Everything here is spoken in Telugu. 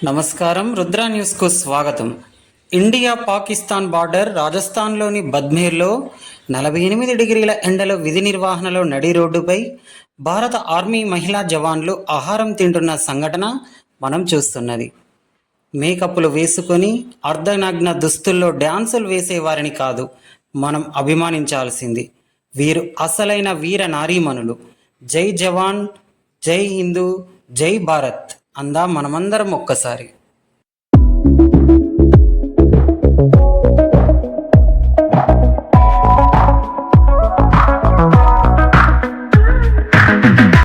నమస్కారం, రుద్ర న్యూస్కు స్వాగతం. ఇండియా పాకిస్తాన్ బార్డర్ రాజస్థాన్లోని బద్మేర్లో 48 డిగ్రీల ఎండలో విధి నిర్వహణలో నడి రోడ్డుపై భారత ఆర్మీ మహిళా జవాన్లు ఆహారం తింటున్న సంఘటన మనం చూస్తున్నది. మేకప్లు వేసుకొని అర్ధనగ్న దుస్తుల్లో డ్యాన్సులు వేసేవారిని కాదు మనం అభిమానించాల్సింది. వీరు అసలైన వీర నారీమణులు. జై జవాన్, జై హిందూ, జై భారత్ అందా మనమందరం ఒక్కసారి.